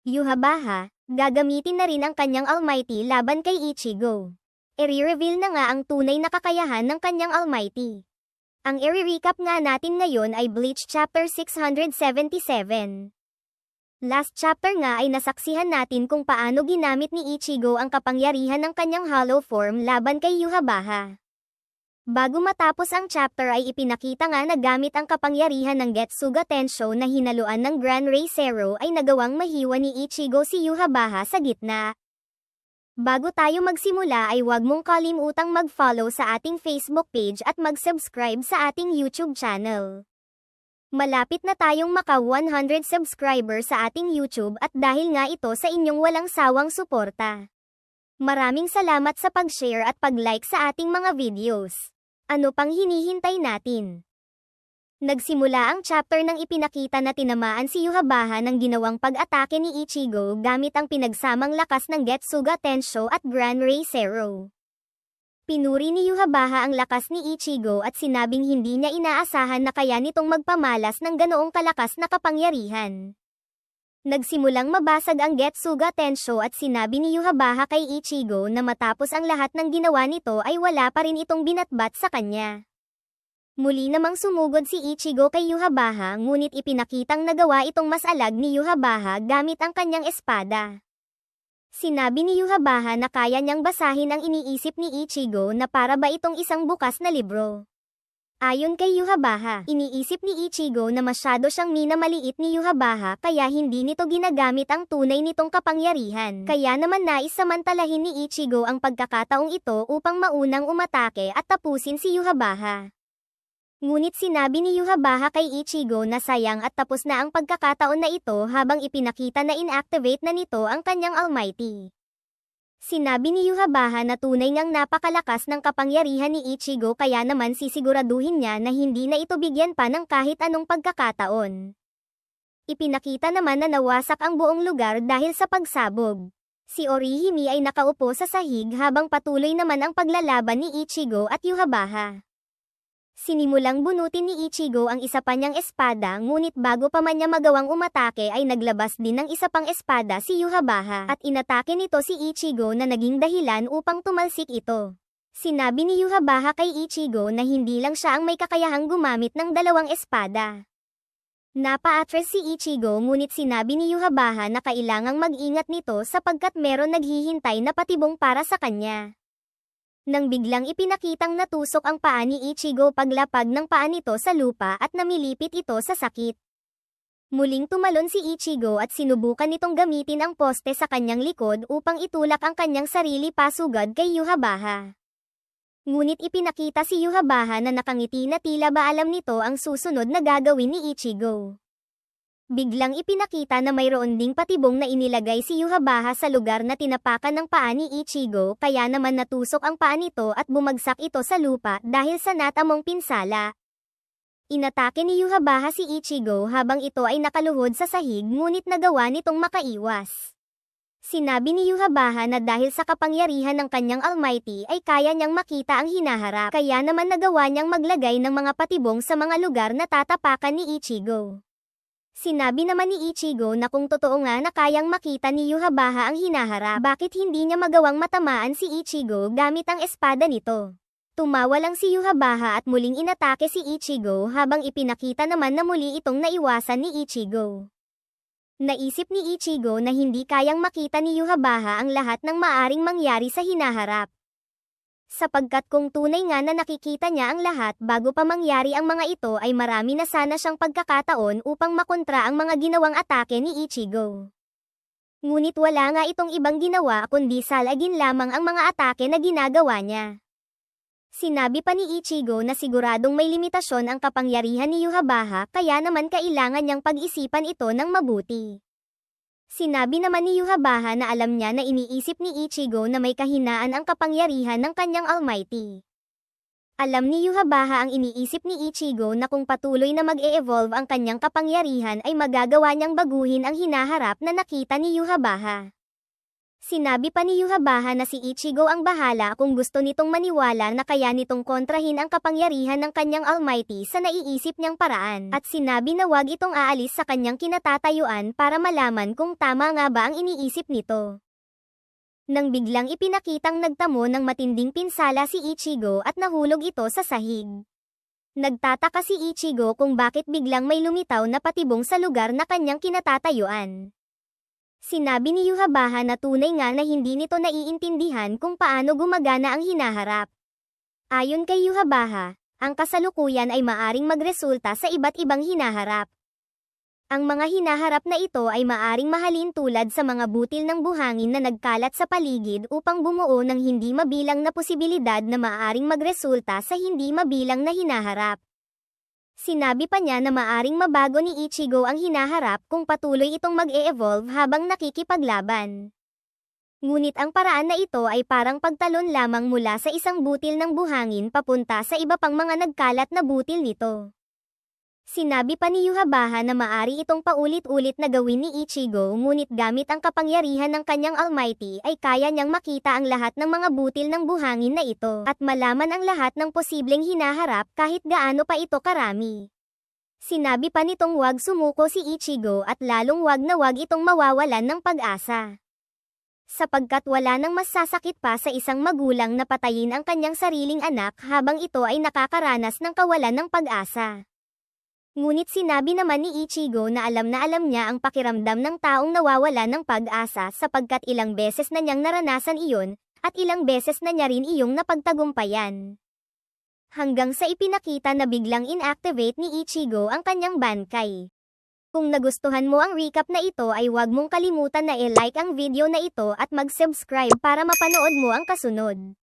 Yhwach, gagamitin na rin ang kanyang Almighty laban kay Ichigo. I-reveal na nga ang tunay na kakayahan ng kanyang Almighty. Ang i-recap nga natin ngayon ay Bleach Chapter 677. Last chapter nga ay nasaksihan natin kung paano ginamit ni Ichigo ang kapangyarihan ng kanyang hollow form laban kay Yhwach. Bago matapos ang chapter ay ipinakita nga na gamit ang kapangyarihan ng Getsuga Tensho na hinaluan ng Gran Ray Zero ay nagawang mahiwa ni Ichigo si Yhwach sa gitna. Bago tayo magsimula ay huwag mong kalimutang mag-follow sa ating Facebook page at mag-subscribe sa ating YouTube channel. Malapit na tayong maka 100 subscribers sa ating YouTube at dahil nga ito sa inyong walang sawang suporta. Maraming salamat sa pag-share at pag-like sa ating mga videos. Ano pang hinihintay natin? Nagsimula ang chapter nang ipinakita na tinamaan si Yhwach ng ginawang pag-atake ni Ichigo gamit ang pinagsamang lakas ng Getsuga Tensho at Gran Ray Zero. Pinuri ni Yhwach ang lakas ni Ichigo at sinabing hindi niya inaasahan na kaya nitong magpamalas ng ganoong kalakas na kapangyarihan. Nagsimulang mabasag ang Getsuga Tensho at sinabi ni Yhwach kay Ichigo na matapos ang lahat ng ginawa nito ay wala pa rin itong binatbat sa kanya. Muli namang sumugod si Ichigo kay Yhwach ngunit ipinakitang nagawa itong mas alag ni Yhwach gamit ang kanyang espada. Sinabi ni Yhwach na kaya niyang basahin ang iniisip ni Ichigo na para ba itong isang bukas na libro. Ayon kay Yhwach, iniisip ni Ichigo na masyado siyang minamaliit ni Yhwach kaya hindi nito ginagamit ang tunay nitong kapangyarihan. Kaya naman nais samantalahin ni Ichigo ang pagkakataong ito upang maunang umatake at tapusin si Yhwach. Ngunit sinabi ni Yhwach kay Ichigo na sayang at tapos na ang pagkakataon na ito habang ipinakita na inactivate na nito ang kanyang Almighty. Sinabi ni Yhwach na tunay ngang napakalakas ng kapangyarihan ni Ichigo kaya naman sisiguraduhin niya na hindi na ito bigyan pa ng kahit anong pagkakataon. Ipinakita naman na nawasak ang buong lugar dahil sa pagsabog. Si Orihime ay nakaupo sa sahig habang patuloy naman ang paglalaban ni Ichigo at Yhwach. Sinimulang bunutin ni Ichigo ang isa pa niyang espada ngunit bago pa man niya magawang umatake ay naglabas din ng isa pang espada si Yhwach at inatake nito si Ichigo na naging dahilan upang tumalsik ito. Sinabi ni Yhwach kay Ichigo na hindi lang siya ang may kakayahang gumamit ng dalawang espada. Napa-atras si Ichigo ngunit sinabi ni Yhwach na kailangang mag-ingat nito sapagkat meron naghihintay na patibong para sa kanya. Nang biglang ipinakitang natusok ang paa ni Ichigo paglapag ng paa nito sa lupa at namilipit ito sa sakit. Muling tumalon si Ichigo at sinubukan nitong gamitin ang poste sa kanyang likod upang itulak ang kanyang sarili pasugad kay Yhwach. Ngunit ipinakita si Yhwach na nakangiti na tila ba alam nito ang susunod na gagawin ni Ichigo. Biglang ipinakita na mayroon ding patibong na inilagay si Yhwach sa lugar na tinapakan ng paa ni Ichigo kaya naman natusok ang paa nito at bumagsak ito sa lupa dahil sa natamong pinsala. Inatake ni Yhwach si Ichigo habang ito ay nakaluhod sa sahig ngunit nagawa nitong makaiwas. Sinabi ni Yhwach na dahil sa kapangyarihan ng kanyang Almighty ay kaya niyang makita ang hinaharap kaya naman nagawa niyang maglagay ng mga patibong sa mga lugar na tatapakan ni Ichigo. Sinabi naman ni Ichigo na kung totoo nga na kayang makita ni Yhwach ang hinaharap, bakit hindi niya magawang matamaan si Ichigo gamit ang espada nito? Tumawa lang si Yhwach at muling inatake si Ichigo habang ipinakita naman na muli itong naiwasan ni Ichigo. Naisip ni Ichigo na hindi kayang makita ni Yhwach ang lahat ng maaring mangyari sa hinaharap. Sapagkat kung tunay nga na nakikita niya ang lahat bago pa mangyari ang mga ito ay marami na sana siyang pagkakataon upang makontra ang mga ginawang atake ni Ichigo. Ngunit wala nga itong ibang ginawa kundi salagin lamang ang mga atake na ginagawa niya. Sinabi pa ni Ichigo na siguradong may limitasyon ang kapangyarihan ni Yhwach kaya naman kailangan niyang pag-isipan ito ng mabuti. Sinabi naman ni Yhwach na alam niya na iniisip ni Ichigo na may kahinaan ang kapangyarihan ng kanyang Almighty. Alam ni Yhwach ang iniisip ni Ichigo na kung patuloy na mag-e-evolve ang kanyang kapangyarihan ay magagawa niyang baguhin ang hinaharap na nakita ni Yhwach. Sinabi pa ni Yhwach na si Ichigo ang bahala kung gusto nitong maniwala na kaya nitong kontrahin ang kapangyarihan ng kanyang Almighty sa naiisip niyang paraan. At sinabi na wag itong aalis sa kanyang kinatatayuan para malaman kung tama nga ba ang iniisip nito. Nang biglang ipinakitang nagtamo ng matinding pinsala si Ichigo at nahulog ito sa sahig. Nagtataka si Ichigo kung bakit biglang may lumitaw na patibong sa lugar na kanyang kinatatayuan. Sinabi ni Yhwach na tunay nga na hindi nito naiintindihan kung paano gumagana ang hinaharap. Ayon kay Yhwach, ang kasalukuyan ay maaring magresulta sa iba't ibang hinaharap. Ang mga hinaharap na ito ay maaring mahalin tulad sa mga butil ng buhangin na nagkalat sa paligid upang bumuo ng hindi mabilang na posibilidad na maaring magresulta sa hindi mabilang na hinaharap. Sinabi pa niya na maaring mabago ni Ichigo ang hinaharap kung patuloy itong mag-e-evolve habang nakikipaglaban. Ngunit ang paraan na ito ay parang pagtalon lamang mula sa isang butil ng buhangin papunta sa iba pang mga nagkalat na butil nito. Sinabi pa ni Yhwach na maari itong paulit-ulit na gawin ni Ichigo ngunit gamit ang kapangyarihan ng kanyang Almighty ay kaya niyang makita ang lahat ng mga butil ng buhangin na ito at malaman ang lahat ng posibleng hinaharap kahit gaano pa ito karami. Sinabi pa nitong wag sumuko si Ichigo at lalong wag na wag itong mawawalan ng pag-asa. Sapagkat wala nang mas sasakit pa sa isang magulang na patayin ang kanyang sariling anak habang ito ay nakakaranas ng kawalan ng pag-asa. Ngunit sinabi naman ni Ichigo na alam niya ang pakiramdam ng taong nawawala ng pag-asa sapagkat ilang beses na niyang naranasan iyon, at ilang beses na niya rin iyong napagtagumpayan. Hanggang sa ipinakita na biglang inactivate ni Ichigo ang kanyang Bankai. Kung nagustuhan mo ang recap na ito ay huwag mong kalimutan na i-like ang video na ito at mag-subscribe para mapanood mo ang kasunod.